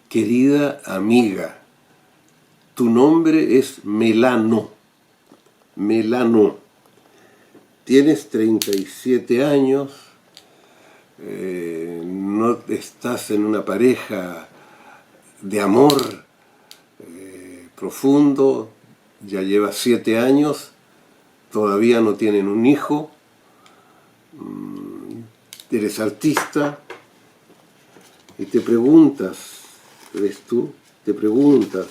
Querida amiga, tu nombre es Melano. Melano. Tienes 37 años, no estás en una pareja de amor profundo, ya llevas 7 años, todavía no tienen un hijo, eres artista y te preguntas, ¿ves tú? Te preguntas,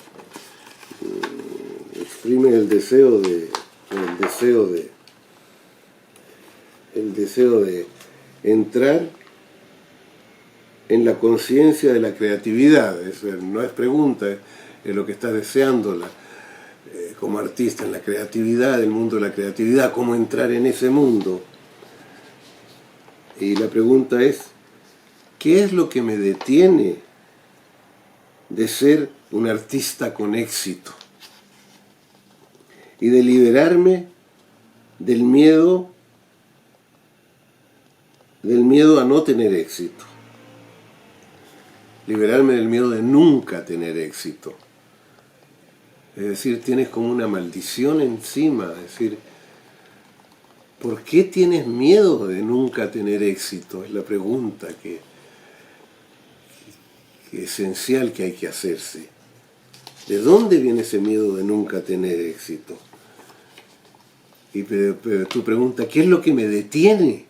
exprime el deseo de entrar en la conciencia de la creatividad. No es pregunta, es lo que estás deseando como artista, en la creatividad, el mundo de la creatividad, cómo entrar en ese mundo. Y la pregunta es, ¿qué es lo que me detiene de ser un artista con éxito? Y de liberarme del miedo a no tener éxito. Liberarme del miedo de nunca tener éxito. Es decir, tienes como una maldición encima. Es decir, ¿por qué tienes miedo de nunca tener éxito? Es la pregunta que esencial que hay que hacerse. ¿De dónde viene ese miedo de nunca tener éxito? Pero tú preguntas, ¿qué es lo que me detiene?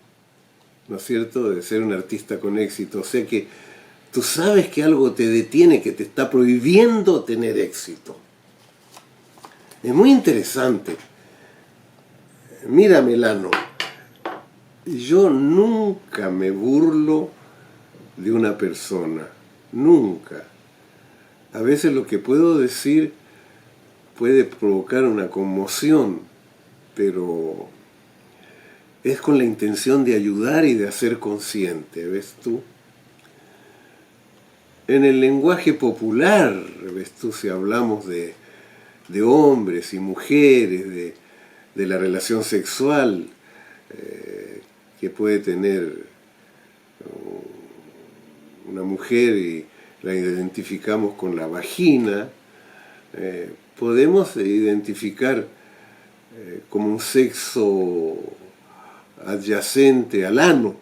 ¿No es cierto? De ser un artista con éxito. O sea que tú sabes que algo te detiene, que te está prohibiendo tener éxito. Es muy interesante. Mira, Melano, yo nunca me burlo de una persona. Nunca. A veces lo que puedo decir puede provocar una conmoción, pero es con la intención de ayudar y de hacer consciente, ¿ves tú? En el lenguaje popular, ¿ves tú? Si hablamos de hombres y mujeres, de la relación sexual que puede tener una mujer y la identificamos con la vagina, podemos identificar como un sexo adyacente al ano,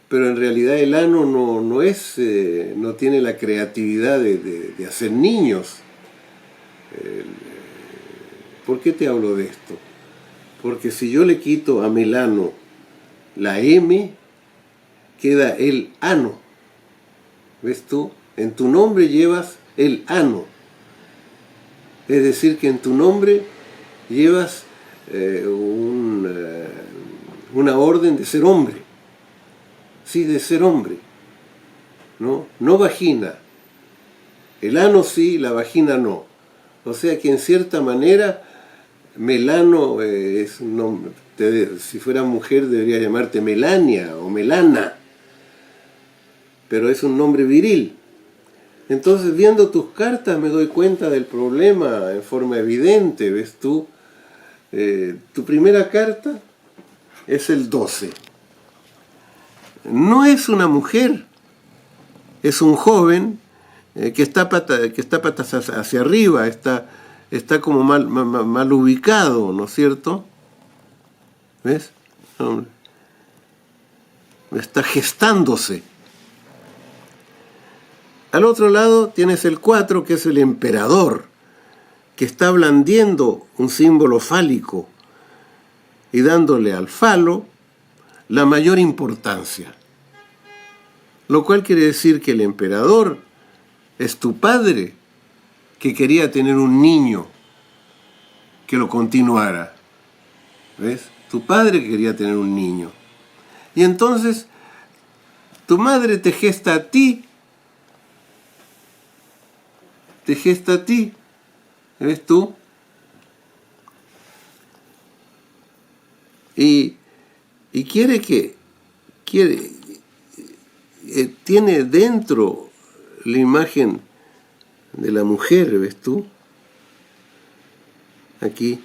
pero en realidad el ano no tiene la creatividad de hacer niños. ¿Por qué te hablo de esto? Porque si yo le quito a Melano la M, queda el ano. ¿Ves tú? En tu nombre llevas el ano. Es decir, que en tu nombre llevas una orden de ser hombre. Sí, de ser hombre. No vagina. El ano sí, la vagina no. O sea que en cierta manera Melano es un nombre. Si fuera mujer debería llamarte Melania o Melana. Pero es un nombre viril. Entonces, viendo tus cartas me doy cuenta del problema en forma evidente, ¿ves tú? Tu primera carta es el 12. No es una mujer, es un joven que está patas hacia arriba, está como mal ubicado, ¿no es cierto? ¿Ves? Está gestándose. Al otro lado tienes el 4, que es el emperador, que está blandiendo un símbolo fálico y dándole al falo la mayor importancia. Lo cual quiere decir que el emperador es tu padre, que quería tener un niño que lo continuara. ¿Ves? Tu padre quería tener un niño. Y entonces tu madre te gesta a ti, ¿ves tú? Y tiene dentro la imagen de la mujer, ¿ves tú? Aquí.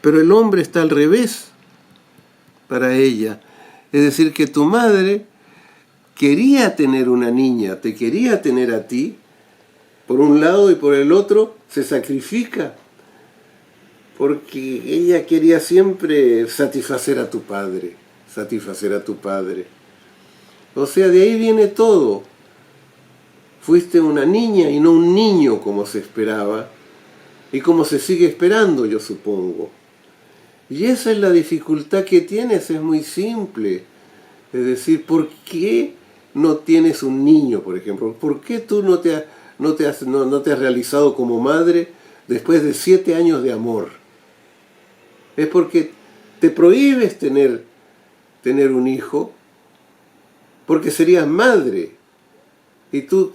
Pero el hombre está al revés para ella. Es decir, que tu madre quería tener una niña, te quería tener a ti, por un lado, y por el otro se sacrifica, porque ella quería siempre satisfacer a tu padre, satisfacer a tu padre. O sea, de ahí viene todo. Fuiste una niña y no un niño como se esperaba, y como se sigue esperando, yo supongo. Y esa es la dificultad que tienes, es muy simple. Es decir, ¿por qué no tienes un niño, por ejemplo? ¿Por qué tú no te has realizado como madre después de 7 años de amor? Es porque te prohíbes tener un hijo, porque serías madre. Y tú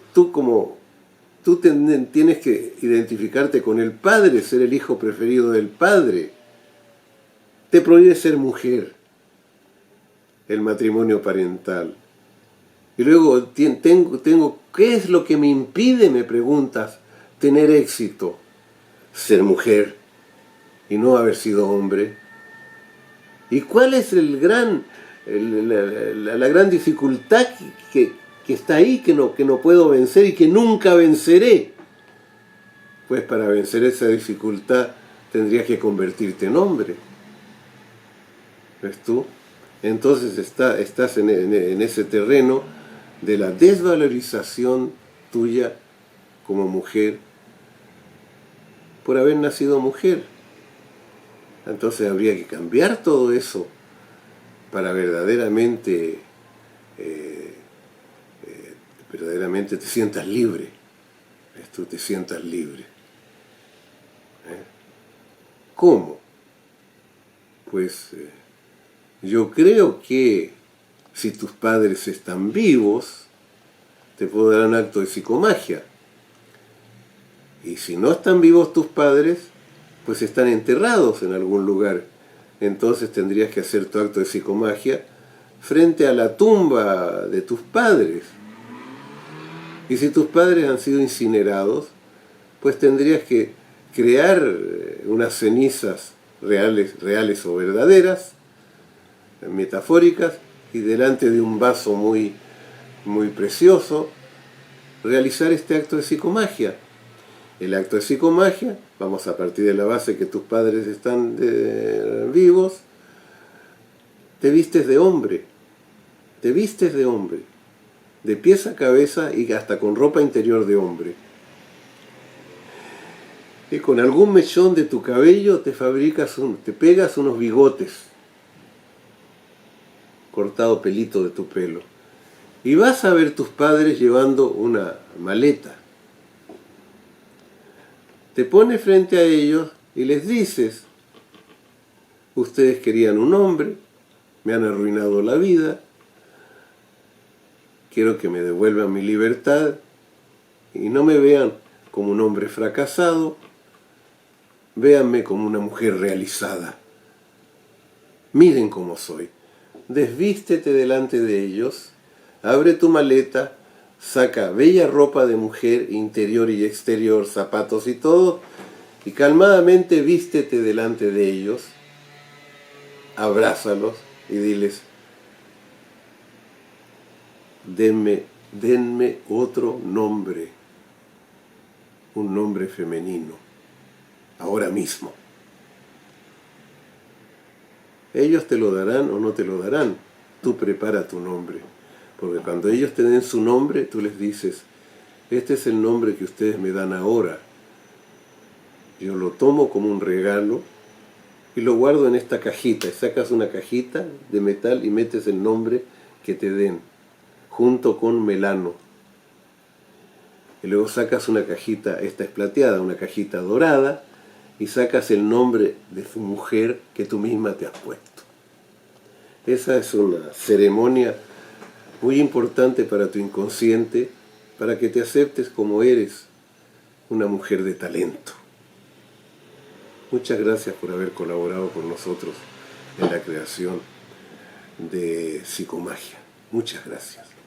tienes que identificarte con el padre, ser el hijo preferido del padre. Te prohíbe ser mujer, el matrimonio parental. Y luego ¿qué es lo que me impide, me preguntas, tener éxito? Ser mujer y no haber sido hombre. ¿Y cuál es la gran dificultad que está ahí, que no puedo vencer y que nunca venceré? Pues para vencer esa dificultad tendrías que convertirte en hombre. ¿Ves tú? Entonces estás en ese terreno de la desvalorización tuya como mujer por haber nacido mujer. Entonces habría que cambiar todo eso para verdaderamente te sientas libre. Tú te sientas libre. ¿Cómo? Pues yo creo que si tus padres están vivos, te puedo dar un acto de psicomagia. Y si no están vivos tus padres, pues están enterrados en algún lugar. Entonces tendrías que hacer tu acto de psicomagia frente a la tumba de tus padres. Y si tus padres han sido incinerados, pues tendrías que crear unas cenizas reales o verdaderas, metafóricas, y delante de un vaso muy, muy precioso, realizar este acto de psicomagia. El acto de psicomagia, vamos a partir de la base que tus padres están vivos, te vistes de hombre, de pies a cabeza y hasta con ropa interior de hombre. Y con algún mechón de tu cabello te pegas unos bigotes, cortado pelito de tu pelo. Y vas a ver tus padres llevando una maleta. Te pones frente a ellos y les dices: ustedes querían un hombre, me han arruinado la vida, quiero que me devuelvan mi libertad y no me vean como un hombre fracasado, véanme como una mujer realizada. Miren cómo soy. Desvístete delante de ellos, abre tu maleta, saca bella ropa de mujer, interior y exterior, zapatos y todo, y calmadamente vístete delante de ellos, abrázalos y diles: denme otro nombre, un nombre femenino, ahora mismo. Ellos te lo darán o no te lo darán, tú prepara tu nombre. Porque cuando ellos te den su nombre, tú les dices: este es el nombre que ustedes me dan ahora. Yo lo tomo como un regalo y lo guardo en esta cajita. Y sacas una cajita de metal y metes el nombre que te den, junto con melano. Y luego sacas una cajita, esta es plateada, una cajita dorada, y sacas el nombre de su mujer que tú misma te has puesto. Esa es una ceremonia muy importante para tu inconsciente, para que te aceptes como eres, una mujer de talento. Muchas gracias por haber colaborado con nosotros en la creación de Psicomagia. Muchas gracias.